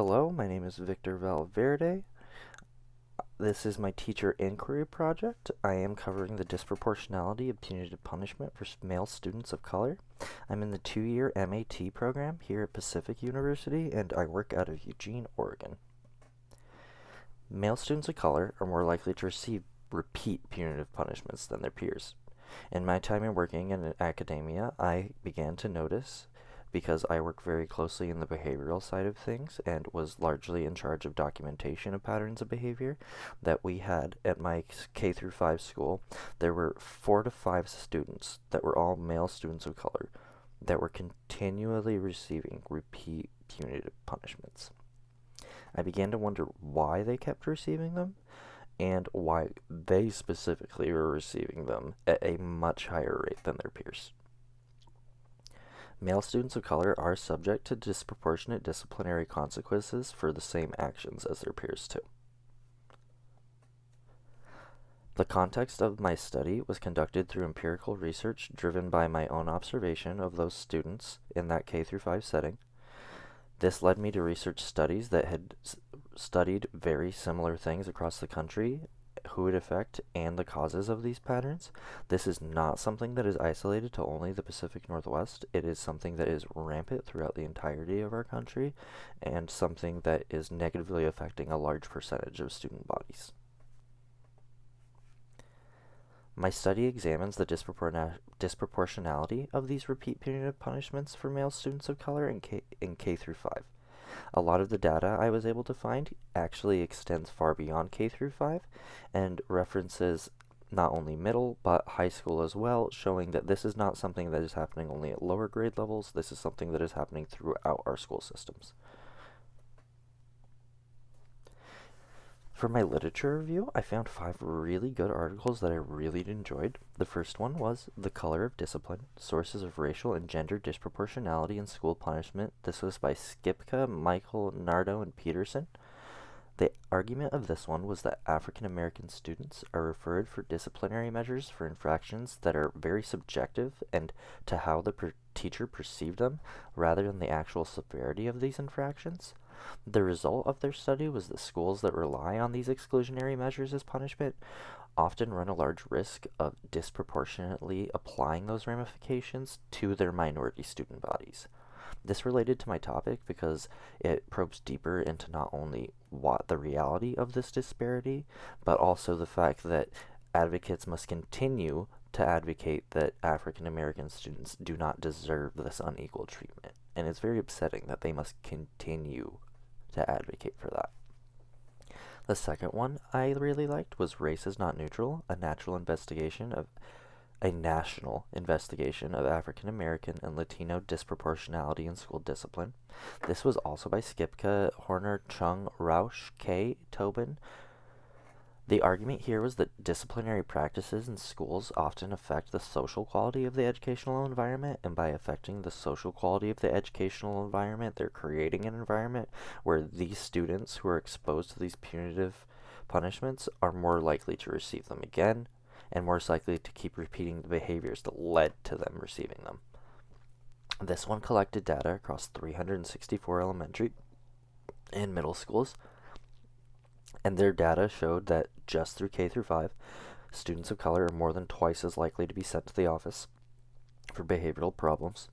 Hello, my name is Victor Valverde. This is my teacher inquiry project. I am covering the disproportionality of punitive punishment for male students of color. I'm in the 2-year MAT program here at Pacific University, and I work out of Eugene, Oregon. Male students of color are more likely to receive repeat punitive punishments than their peers. In my time in working in academia, I began to notice, because I work very closely in the behavioral side of things and was largely in charge of documentation of patterns of behavior, that we had at my K through 5 school, there were 4 to 5 students that were all male students of color that were continually receiving repeat punitive punishments. I began to wonder why they kept receiving them and why they specifically were receiving them at a much higher rate than their peers. Male students of color are subject to disproportionate disciplinary consequences for the same actions as their peers too. The context of my study was conducted through empirical research driven by my own observation of those students in that K through 5 setting. This led me to research studies that had studied very similar things across the country, who it affect, and the causes of these patterns. This is not something that is isolated to only the Pacific Northwest. It is something that is rampant throughout the entirety of our country, and something that is negatively affecting a large percentage of student bodies. My study examines the disproportionality of these repeat punitive punishments for male students of color in K through 5. A lot of the data I was able to find actually extends far beyond K through 5 and references not only middle but high school as well, showing that this is not something that is happening only at lower grade levels. This is something that is happening throughout our school systems. For my literature review, I found 5 really good articles that I really enjoyed. The first one was The Color of Discipline, Sources of Racial and Gender Disproportionality in School Punishment. This was by Skipka, Michael, Nardo, and Peterson. The argument of this one was that African American students are referred for disciplinary measures for infractions that are very subjective and to how the teacher perceived them, rather than the actual severity of these infractions. The result of their study was that schools that rely on these exclusionary measures as punishment often run a large risk of disproportionately applying those ramifications to their minority student bodies. This related to my topic because it probes deeper into not only what the reality of this disparity, but also the fact that advocates must continue to advocate that African American students do not deserve this unequal treatment. And it's very upsetting that they must continue to advocate for that. The second one I really liked was Race is Not Neutral, a national investigation of African American and Latino disproportionality in school discipline. This was also by Skipka, Horner, Chung, Rausch, Kay, Tobin. The argument here was that disciplinary practices in schools often affect the social quality of the educational environment, and by affecting the social quality of the educational environment, they're creating an environment where these students who are exposed to these punitive punishments are more likely to receive them again, and more likely to keep repeating the behaviors that led to them receiving them. This one collected data across 364 elementary and middle schools, and their data showed that just through K through 5, students of color are more than twice as likely to be sent to the office for behavioral problems.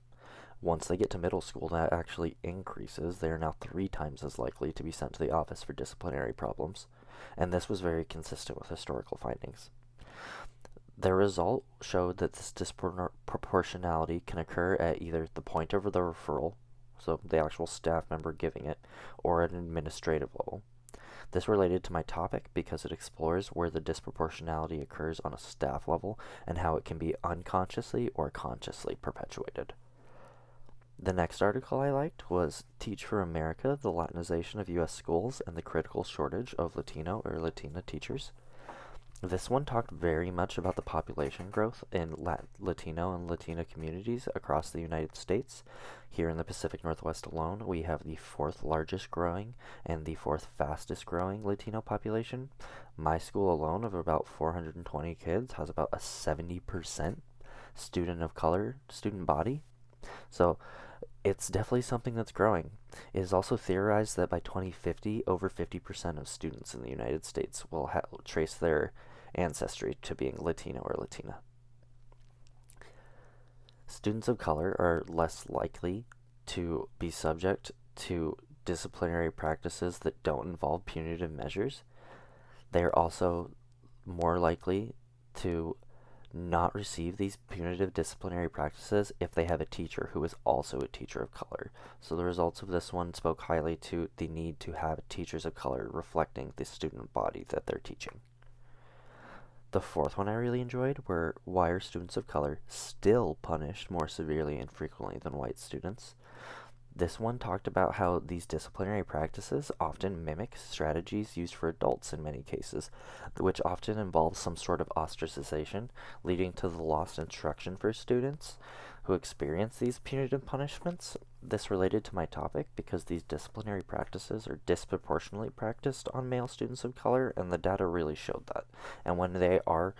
Once they get to middle school, that actually increases. They are now 3 times as likely to be sent to the office for disciplinary problems, and this was very consistent with historical findings. The result showed that this disproportionality can occur at either the point of the referral, so the actual staff member giving it, or at an administrative level. This related to my topic because it explores where the disproportionality occurs on a staff level and how it can be unconsciously or consciously perpetuated. The next article I liked was Teach for America, the Latinization of U.S. Schools and the Critical Shortage of Latino or Latina Teachers. This one talked very much about the population growth in Latino and Latina communities across the United States. Here in the Pacific Northwest alone, we have the 4th largest growing and the 4th fastest growing Latino population. My school alone, of about 420 kids, has about a 70% student of color student body. So It's definitely something that's growing. It is also theorized that by 2050, over 50% of students in the United States will trace their ancestry to being Latino or Latina. Students of color are less likely to be subject to disciplinary practices that don't involve punitive measures. They are also more likely to not receive these punitive disciplinary practices if they have a teacher who is also a teacher of color. So the results of this one spoke highly to the need to have teachers of color reflecting the student body that they're teaching. The fourth one I really enjoyed were why are students of color still punished more severely and frequently than white students? This one talked about how these disciplinary practices often mimic strategies used for adults in many cases, which often involves some sort of ostracization, leading to the lost instruction for students who experience these punitive punishments. This related to my topic because these disciplinary practices are disproportionately practiced on male students of color, and the data really showed that. And when they are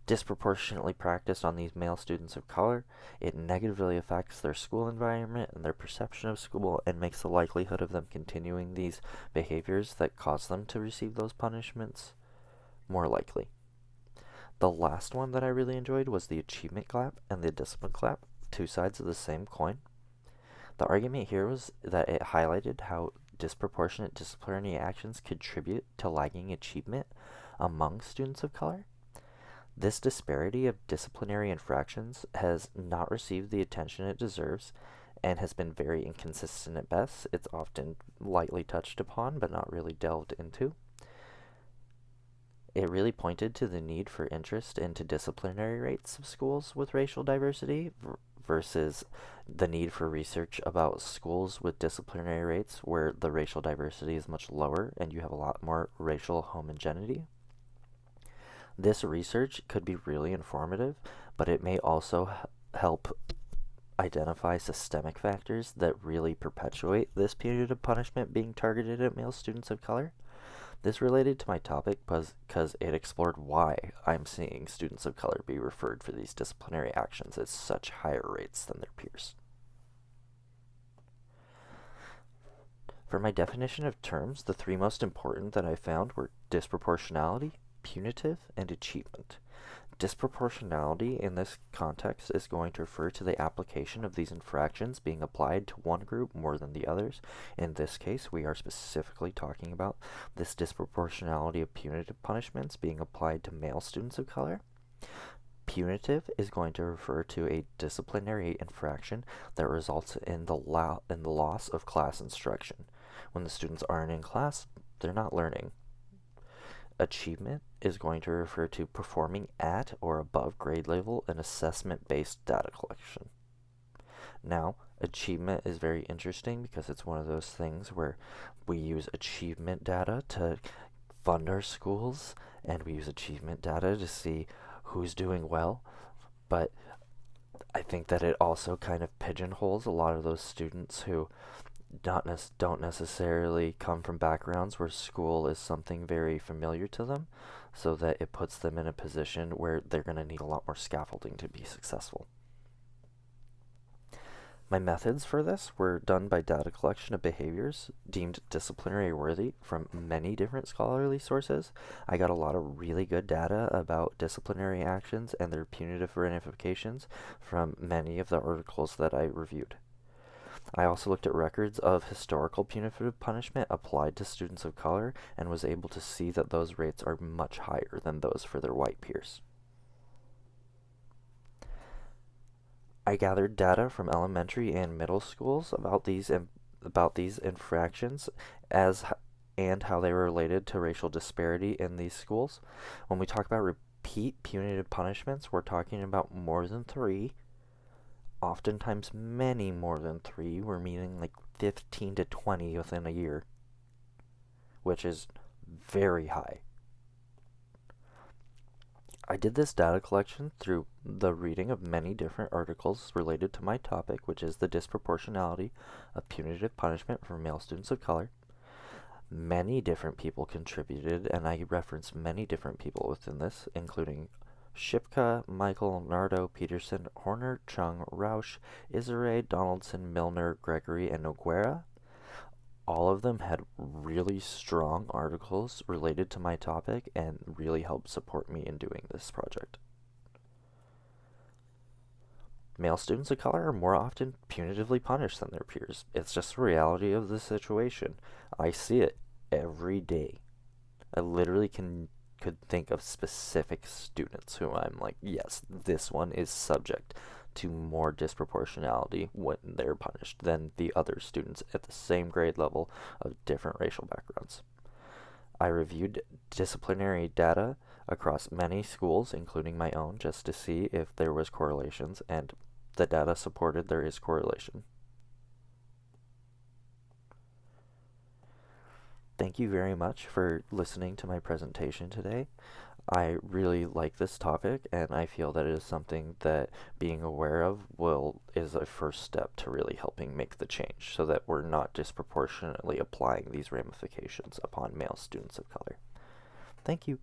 disproportionately practiced on these male students of color, it negatively affects their school environment and their perception of school and makes the likelihood of them continuing these behaviors that cause them to receive those punishments more likely. The last one that I really enjoyed was the achievement clap and the discipline clap, two sides of the same coin. The argument here was that it highlighted how disproportionate disciplinary actions contribute to lagging achievement among students of color. This disparity of disciplinary infractions has not received the attention it deserves and has been very inconsistent at best. It's often lightly touched upon but not really delved into. It really pointed to the need for interest into disciplinary rates of schools with racial diversity versus the need for research about schools with disciplinary rates where the racial diversity is much lower and you have a lot more racial homogeneity. This research could be really informative, but it may also help identify systemic factors that really perpetuate this punitive punishment being targeted at male students of color. This related to my topic because it explored why I'm seeing students of color be referred for these disciplinary actions at such higher rates than their peers. For my definition of terms, the three most important that I found were disproportionality, punitive, and achievement. Disproportionality in this context is going to refer to the application of these infractions being applied to one group more than the others. In this case, we are specifically talking about this disproportionality of punitive punishments being applied to male students of color. Punitive is going to refer to a disciplinary infraction that results in the loss of class instruction. When the students aren't in class, they're not learning. Achievement is going to refer to performing at or above grade level in assessment-based data collection. Now, achievement is very interesting because it's one of those things where we use achievement data to fund our schools, and we use achievement data to see who's doing well, but I think that it also kind of pigeonholes a lot of those students who don't necessarily come from backgrounds where school is something very familiar to them, so that it puts them in a position where they're going to need a lot more scaffolding to be successful. My methods for this were done by data collection of behaviors deemed disciplinary worthy from many different scholarly sources. I got a lot of really good data about disciplinary actions and their punitive ramifications from many of the articles that I reviewed. I also looked at records of historical punitive punishment applied to students of color and was able to see that those rates are much higher than those for their white peers. I gathered data from elementary and middle schools about these infractions and how they were related to racial disparity in these schools. When we talk about repeat punitive punishments, we're talking about more than 3. Oftentimes many more than 3. We're meaning like 15 to 20 within a year, which is very high. I did this data collection through the reading of many different articles related to my topic, which is the disproportionality of punitive punishment for male students of color. Many different people contributed, and I referenced many different people within this, including Shipka, Michael, Nardo, Peterson, Horner, Chung, Rausch, Isare, Donaldson, Milner, Gregory, and Noguera. All of them had really strong articles related to my topic and really helped support me in doing this project. Male students of color are more often punitively punished than their peers. It's just the reality of the situation. I see it every day. I literally could think of specific students who I'm like, yes, this one is subject to more disproportionality when they're punished than the other students at the same grade level of different racial backgrounds. I reviewed disciplinary data across many schools, including my own, just to see if there was correlations, and the data supported there is correlation. Thank you very much for listening to my presentation today. I really like this topic, and I feel that it is something that being aware of is a first step to really helping make the change so that we're not disproportionately applying these ramifications upon male students of color. Thank you.